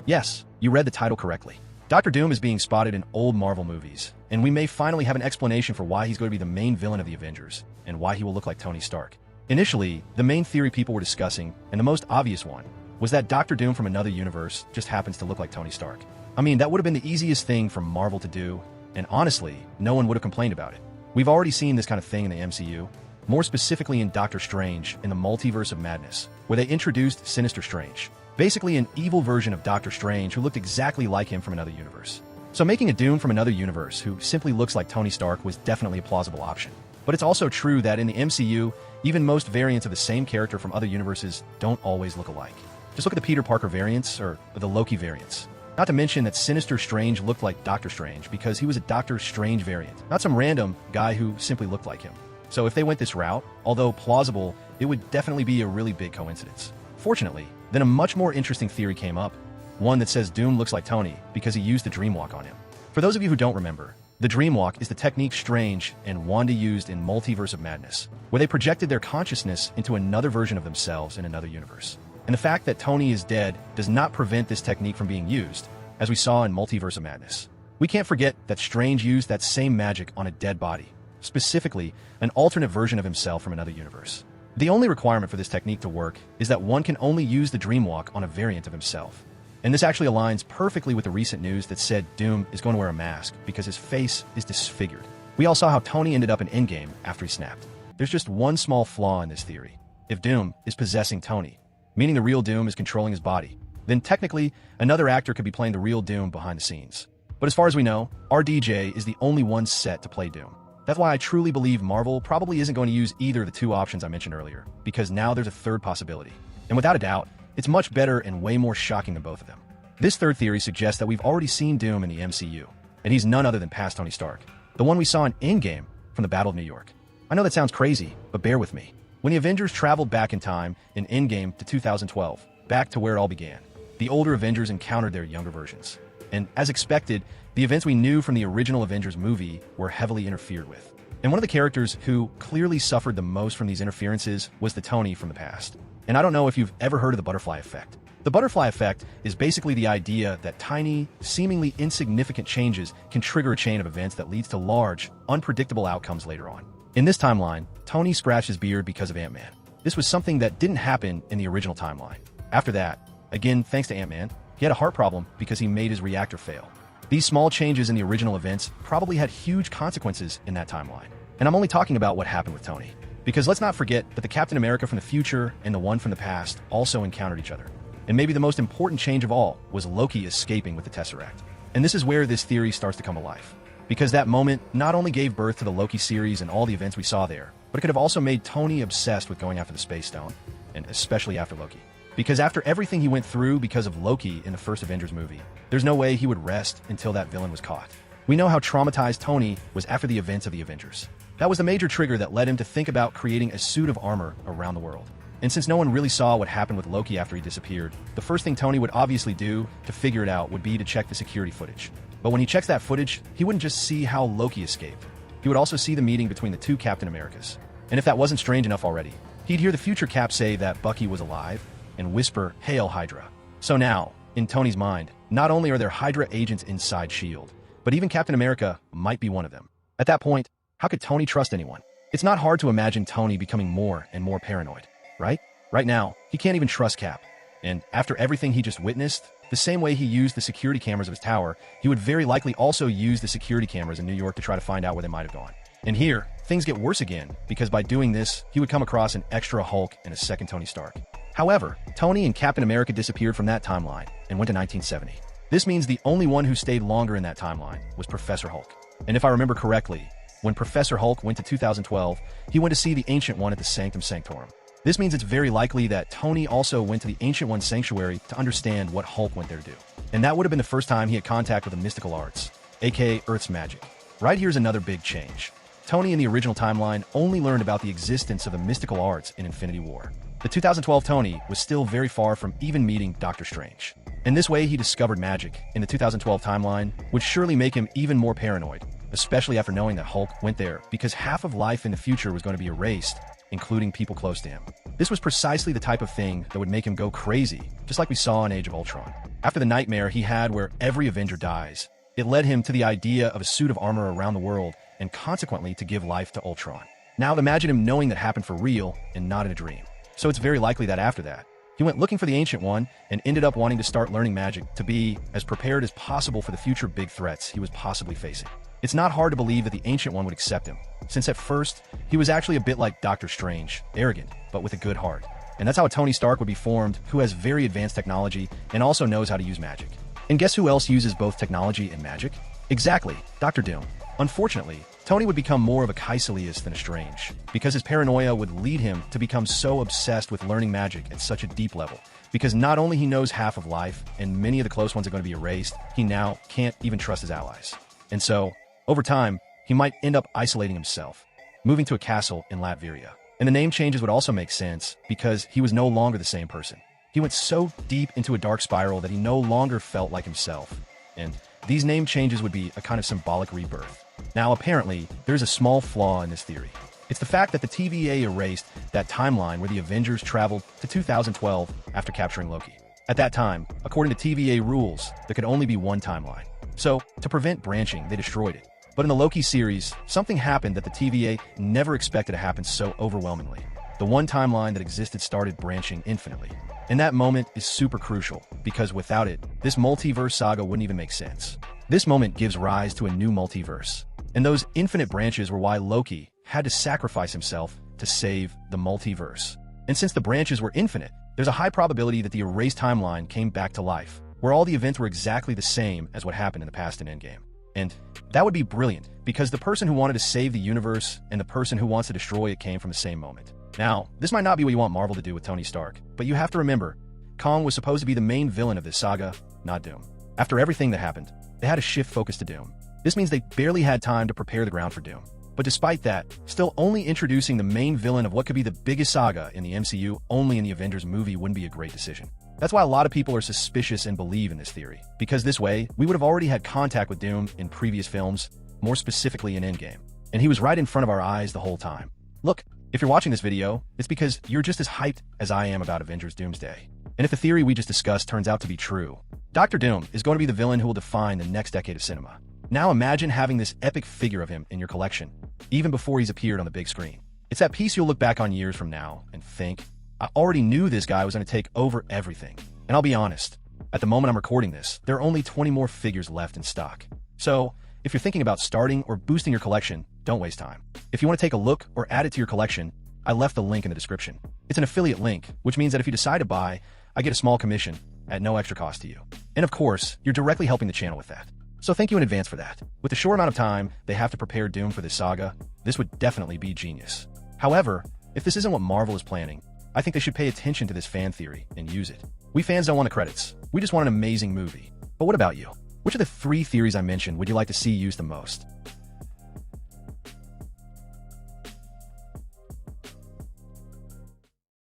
Yes, you read the title correctly. Doctor Doom is being spotted in old Marvel movies, and we may finally have an explanation for why he's going to be the main villain of the Avengers, and why he will look like Tony Stark. Initially, the main theory people were discussing, and the most obvious one, was that Doctor Doom from another universe just happens to look like Tony Stark. I mean, that would have been the easiest thing for Marvel to do, and honestly, no one would have complained about it. We've already seen this kind of thing in the MCU, more specifically in Doctor Strange in the Multiverse of Madness, where they introduced Sinister Strange, basically an evil version of Doctor Strange who looked exactly like him from another universe. So making a Doom from another universe who simply looks like Tony Stark was definitely a plausible option. But it's also true that in the MCU, even most variants of the same character from other universes don't always look alike. Just look at the Peter Parker variants or the Loki variants. Not to mention that Sinister Strange looked like Doctor Strange because he was a Doctor Strange variant, not some random guy who simply looked like him. So if they went this route, although plausible, it would definitely be a really big coincidence. Fortunately, then a much more interesting theory came up, one that says Doom looks like Tony because he used the Dreamwalk on him. For those of you who don't remember, the Dreamwalk is the technique Strange and Wanda used in Multiverse of Madness, where they projected their consciousness into another version of themselves in another universe. And the fact that Tony is dead does not prevent this technique from being used, as we saw in Multiverse of Madness. We can't forget that Strange used that same magic on a dead body, specifically an alternate version of himself from another universe. The only requirement for this technique to work is that one can only use the Dreamwalk on a variant of himself. And this actually aligns perfectly with the recent news that said Doom is going to wear a mask because his face is disfigured. We all saw how Tony ended up in Endgame after he snapped. There's just one small flaw in this theory. If Doom is possessing Tony, meaning the real Doom is controlling his body, then technically another actor could be playing the real Doom behind the scenes. But as far as we know, RDJ is the only one set to play Doom. That's why I truly believe Marvel probably isn't going to use either of the two options I mentioned earlier, because now there's a third possibility. And without a doubt, it's much better and way more shocking than both of them. This third theory suggests that we've already seen Doom in the MCU, and he's none other than past Tony Stark, the one we saw in Endgame from the Battle of New York. I know that sounds crazy, but bear with me. When the Avengers traveled back in time in Endgame to 2012, back to where it all began, the older Avengers encountered their younger versions. And as expected, the events we knew from the original Avengers movie were heavily interfered with. And one of the characters who clearly suffered the most from these interferences was the Tony from the past. And I don't know if you've ever heard of the butterfly effect. The butterfly effect is basically the idea that tiny, seemingly insignificant changes can trigger a chain of events that leads to large, unpredictable outcomes later on. In this timeline, Tony scratched his beard because of Ant-Man. This was something that didn't happen in the original timeline. After that, again thanks to Ant-Man, he had a heart problem because he made his reactor fail. These small changes in the original events probably had huge consequences in that timeline. And I'm only talking about what happened with Tony. Because let's not forget that the Captain America from the future and the one from the past also encountered each other. And maybe the most important change of all was Loki escaping with the Tesseract. And this is where this theory starts to come alive. Because that moment not only gave birth to the Loki series and all the events we saw there, but it could have also made Tony obsessed with going after the Space Stone, and especially after Loki. Because after everything he went through because of Loki in the first Avengers movie, there's no way he would rest until that villain was caught. We know how traumatized Tony was after the events of the Avengers. That was the major trigger that led him to think about creating a suit of armor around the world. And since no one really saw what happened with Loki after he disappeared, the first thing Tony would obviously do to figure it out would be to check the security footage. But when he checks that footage, he wouldn't just see how Loki escaped. He would also see the meeting between the two Captain Americas. And if that wasn't strange enough already, he'd hear the future Cap say that Bucky was alive and whisper, "Hail Hydra." So now, in Tony's mind, not only are there Hydra agents inside S.H.I.E.L.D., but even Captain America might be one of them. At that point, how could Tony trust anyone? It's not hard to imagine Tony becoming more and more paranoid, right? Right now, he can't even trust Cap. And after everything he just witnessed, the same way he used the security cameras of his tower, he would very likely also use the security cameras in New York to try to find out where they might have gone. And here, things get worse again, because by doing this, he would come across an extra Hulk and a second Tony Stark. However, Tony and Captain America disappeared from that timeline and went to 1970. This means the only one who stayed longer in that timeline was Professor Hulk. And if I remember correctly, when Professor Hulk went to 2012, he went to see the Ancient One at the Sanctum Sanctorum. This means it's very likely that Tony also went to the Ancient One's sanctuary to understand what Hulk went there to do. And that would have been the first time he had contact with the mystical arts, aka Earth's magic. Right here's another big change. Tony in the original timeline only learned about the existence of the mystical arts in Infinity War. The 2012 Tony was still very far from even meeting Doctor Strange. In this way, he discovered magic in the 2012 timeline would surely make him even more paranoid, especially after knowing that Hulk went there because half of life in the future was going to be erased, including people close to him. This was precisely the type of thing that would make him go crazy, just like we saw in Age of Ultron. After the nightmare he had where every Avenger dies, it led him to the idea of a suit of armor around the world and consequently to give life to Ultron. Now imagine him knowing that happened for real and not in a dream. So it's very likely that after that, he went looking for the Ancient One and ended up wanting to start learning magic to be as prepared as possible for the future big threats he was possibly facing. It's not hard to believe that the Ancient One would accept him, since at first, he was actually a bit like Doctor Strange, arrogant, but with a good heart. And that's how a Tony Stark would be formed, who has very advanced technology and also knows how to use magic. And guess who else uses both technology and magic? Exactly, Doctor Doom. Unfortunately, Tony would become more of a Kaecilius than a Strange, because his paranoia would lead him to become so obsessed with learning magic at such a deep level, because not only he knows half of life, and many of the close ones are going to be erased, he now can't even trust his allies. And so, over time, he might end up isolating himself, moving to a castle in Latveria. And the name changes would also make sense, because he was no longer the same person. He went so deep into a dark spiral that he no longer felt like himself. And these name changes would be a kind of symbolic rebirth. Now, apparently, there's a small flaw in this theory. It's the fact that the TVA erased that timeline where the Avengers traveled to 2012 after capturing Loki. At that time, according to TVA rules, there could only be one timeline. So, to prevent branching, they destroyed it. But in the Loki series, something happened that the TVA never expected to happen so overwhelmingly. The one timeline that existed started branching infinitely. And that moment is super crucial, because without it, this multiverse saga wouldn't even make sense. This moment gives rise to a new multiverse. And those infinite branches were why Loki had to sacrifice himself to save the multiverse. And since the branches were infinite, there's a high probability that the erased timeline came back to life, where all the events were exactly the same as what happened in the past in Endgame. And that would be brilliant, because the person who wanted to save the universe and the person who wants to destroy it came from the same moment. Now, this might not be what you want Marvel to do with Tony Stark, but you have to remember, Kang was supposed to be the main villain of this saga, not Doom. After everything that happened, they had to shift focus to Doom. This means they barely had time to prepare the ground for Doom. But despite that, still only introducing the main villain of what could be the biggest saga in the MCU only in the Avengers movie wouldn't be a great decision. That's why a lot of people are suspicious and believe in this theory, because this way, we would have already had contact with Doom in previous films, more specifically in Endgame. And he was right in front of our eyes the whole time. Look, if you're watching this video, it's because you're just as hyped as I am about Avengers Doomsday. And if the theory we just discussed turns out to be true, Doctor Doom is going to be the villain who will define the next decade of cinema. Now imagine having this epic figure of him in your collection, even before he's appeared on the big screen. It's that piece you'll look back on years from now and think, I already knew this guy was going to take over everything. And I'll be honest, at the moment I'm recording this, there are only 20 more figures left in stock. So, if you're thinking about starting or boosting your collection, don't waste time. If you want to take a look or add it to your collection, I left the link in the description. It's an affiliate link, which means that if you decide to buy, I get a small commission at no extra cost to you. And of course, you're directly helping the channel with that. So thank you in advance for that. With the short amount of time they have to prepare Doom for this saga, this would definitely be genius. However, if this isn't what Marvel is planning, I think they should pay attention to this fan theory and use it. We fans don't want the credits. We just want an amazing movie. But what about you? Which of the 3 theories I mentioned would you like to see used the most?